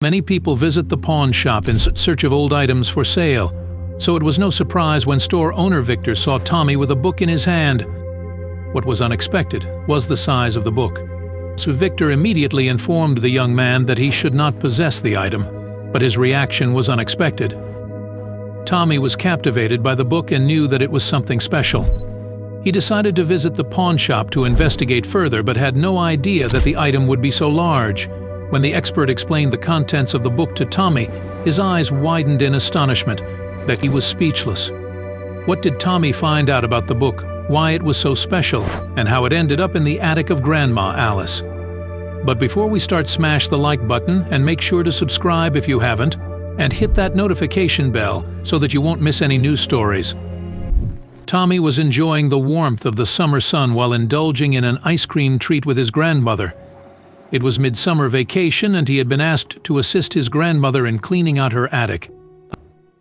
Many people visit the pawn shop in search of old items for sale, so it was no surprise when store owner Victor saw Tommy with a book in his hand. What was unexpected was the size of the book. So Victor immediately informed the young man that he should not possess the item, but his reaction was unexpected. Tommy was captivated by the book and knew that it was something special. He decided to visit the pawn shop to investigate further, but had no idea that the item would be so large. When the expert explained the contents of the book to Tommy, his eyes widened in astonishment, that he was speechless. What did Tommy find out about the book, why it was so special, and how it ended up in the attic of Grandma Alice? But before we start, smash the like button and make sure to subscribe if you haven't, and hit that notification bell so that you won't miss any new stories. Tommy was enjoying the warmth of the summer sun while indulging in an ice cream treat with his grandmother. It was midsummer vacation and he had been asked to assist his grandmother in cleaning out her attic.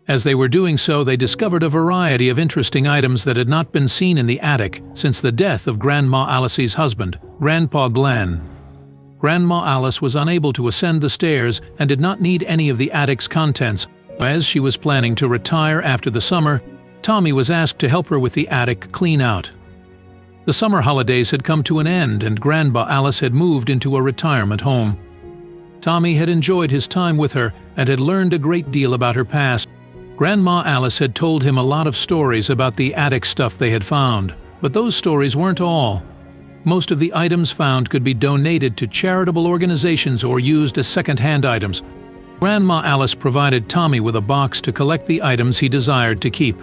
As they were doing so, they discovered a variety of interesting items that had not been seen in the attic since the death of Grandma Alice's husband, Grandpa Glenn. Grandma Alice was unable to ascend the stairs and did not need any of the attic's contents. As she was planning to retire after the summer, Tommy was asked to help her with the attic clean-out. The summer holidays had come to an end and Grandma Alice had moved into a retirement home. Tommy had enjoyed his time with her and had learned a great deal about her past. Grandma Alice had told him a lot of stories about the attic stuff they had found, but those stories weren't all. Most of the items found could be donated to charitable organizations or used as second-hand items. Grandma Alice provided Tommy with a box to collect the items he desired to keep.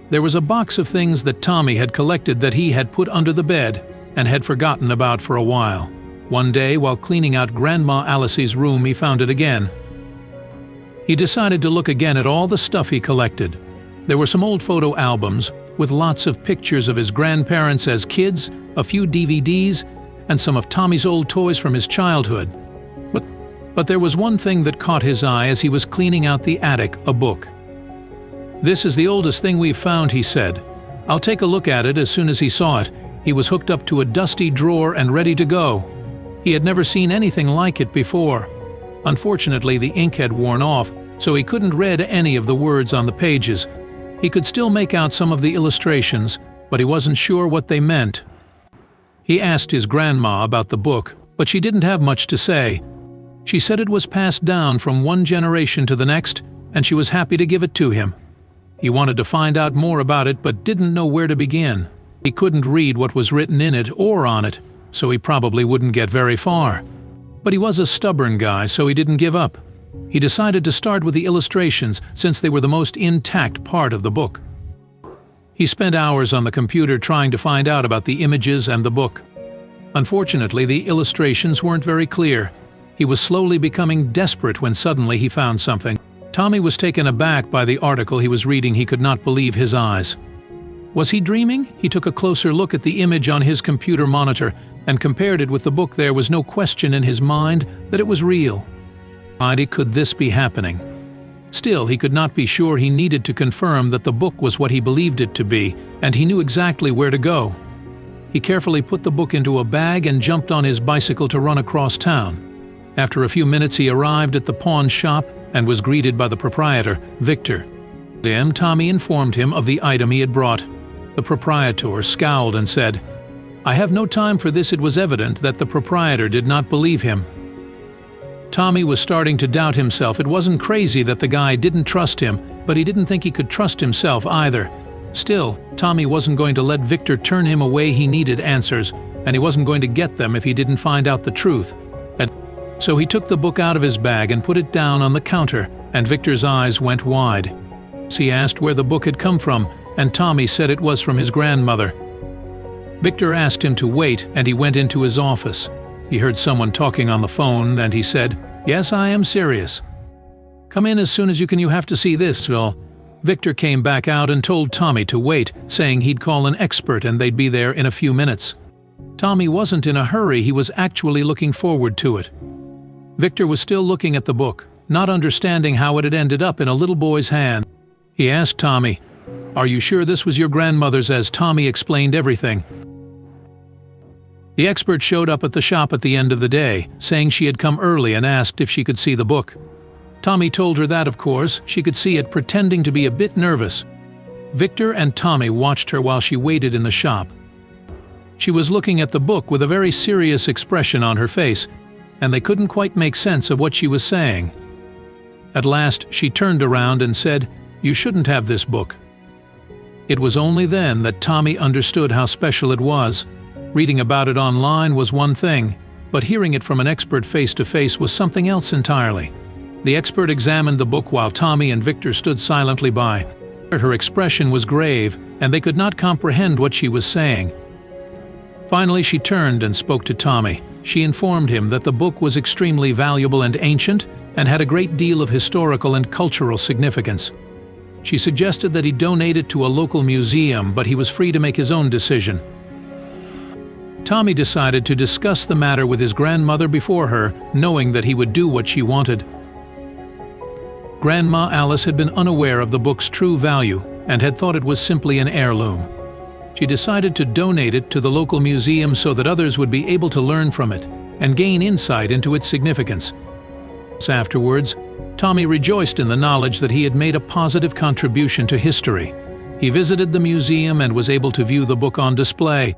There was a box of things that Tommy had collected that he had put under the bed and had forgotten about for a while. One day, while cleaning out Grandma Alice's room, he found it again. He decided to look again at all the stuff he collected. There were some old photo albums with lots of pictures of his grandparents as kids, a few DVDs, and some of Tommy's old toys from his childhood. But there was one thing that caught his eye as he was cleaning out the attic, a book. "This is the oldest thing we've found," he said. "I'll take a look at it." As soon as he saw it, he was hooked up to a dusty drawer and ready to go. He had never seen anything like it before. Unfortunately, the ink had worn off, so he couldn't read any of the words on the pages. He could still make out some of the illustrations, but he wasn't sure what they meant. He asked his grandma about the book, but she didn't have much to say. She said it was passed down from one generation to the next, and she was happy to give it to him. He wanted to find out more about it, but didn't know where to begin. He couldn't read what was written in it or on it, so he probably wouldn't get very far. But he was a stubborn guy, so he didn't give up. He decided to start with the illustrations since they were the most intact part of the book. He spent hours on the computer trying to find out about the images and the book. Unfortunately, the illustrations weren't very clear. He was slowly becoming desperate when suddenly he found something. Tommy was taken aback by the article he was reading. He could not believe his eyes. Was he dreaming? He took a closer look at the image on his computer monitor and compared it with the book. There was no question in his mind that it was real. Why could this be happening? Still, he could not be sure. He needed to confirm that the book was what he believed it to be, and he knew exactly where to go. He carefully put the book into a bag and jumped on his bicycle to run across town. After a few minutes, he arrived at the pawn shop and was greeted by the proprietor, Victor. Tommy informed him of the item he had brought. The proprietor scowled and said, "I have no time for this." It was evident that the proprietor did not believe him. Tommy was starting to doubt himself. It wasn't crazy that the guy didn't trust him, but he didn't think he could trust himself either. Still, Tommy wasn't going to let Victor turn him away. He needed answers, and he wasn't going to get them if he didn't find out the truth. So he took the book out of his bag and put it down on the counter, and Victor's eyes went wide. He asked where the book had come from, and Tommy said it was from his grandmother. Victor asked him to wait, and he went into his office. He heard someone talking on the phone, and he said, "Yes, I am serious. Come in as soon as you can. You have to see this." Well, Victor came back out and told Tommy to wait, saying he'd call an expert and they'd be there in a few minutes. Tommy wasn't in a hurry. He was actually looking forward to it. Victor was still looking at the book, not understanding how it had ended up in a little boy's hand. He asked Tommy, "Are you sure this was your grandmother's?" As Tommy explained everything. The expert showed up at the shop at the end of the day, saying she had come early and asked if she could see the book. Tommy told her that, of course, she could see it, pretending to be a bit nervous. Victor and Tommy watched her while she waited in the shop. She was looking at the book with a very serious expression on her face, and they couldn't quite make sense of what she was saying. At last, she turned around and said, "You shouldn't have this book." It was only then that Tommy understood how special it was. Reading about it online was one thing, but hearing it from an expert face-to-face was something else entirely. The expert examined the book while Tommy and Victor stood silently by. Her expression was grave, and they could not comprehend what she was saying. Finally, she turned and spoke to Tommy. She informed him that the book was extremely valuable and ancient, and had a great deal of historical and cultural significance. She suggested that he donate it to a local museum, but he was free to make his own decision. Tommy decided to discuss the matter with his grandmother before her, knowing that he would do what she wanted. Grandma Alice had been unaware of the book's true value and had thought it was simply an heirloom. She decided to donate it to the local museum so that others would be able to learn from it and gain insight into its significance. Afterwards, Tommy rejoiced in the knowledge that he had made a positive contribution to history. He visited the museum and was able to view the book on display,